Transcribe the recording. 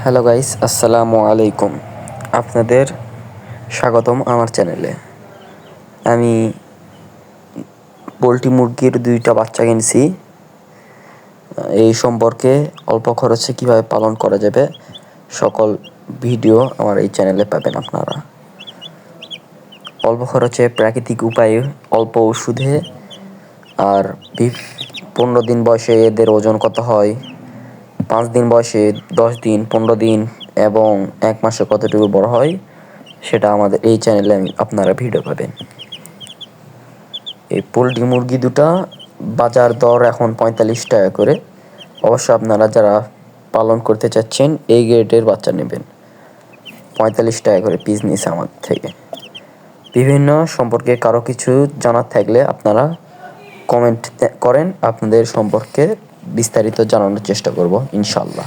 Hello guys, আসসালামু আলাইকুম। আপনাদের স্বাগতম আমার চ্যানেলে। আমি পোলট্রি মুরগির 2টা বাচ্চা কিনছি। এই সম্পর্কে অল্প খরচে কিভাবে পালন করা যাবে সকল ভিডিও আমার এই চ্যানেলে পাবেন আপনারা। অল্প খরচে প্রাকৃতিক উপায়ে অল্প ওষুধে আর 15 দিন বয়সে এদের ওজন কত হয়, 5 দিন বয়সে 10 দিন, 15 দিন এবং 1 মাসে কতটুকু বড় হয় সেটা আমাদের এই চ্যানেলে আপনারা ভিডিও পাবেন। এই পোলট্রি মুরগি দুটা বাজার দর এখন 45 টাকা করে। অবশ্য আপনারা যারা পালন করতে চাচ্ছেন এই গ্রেডের বাচ্চা নেবেন। 45 টাকা করে পিস নিছে আমার থেকে। বিভিন্ন সম্পর্কে কারো কিছু জানার থাকলে আপনারা কমেন্ট করেন, আপনাদের সম্পর্কে বিস্তারিত জানানোর চেষ্টা করব ইনশাআল্লাহ।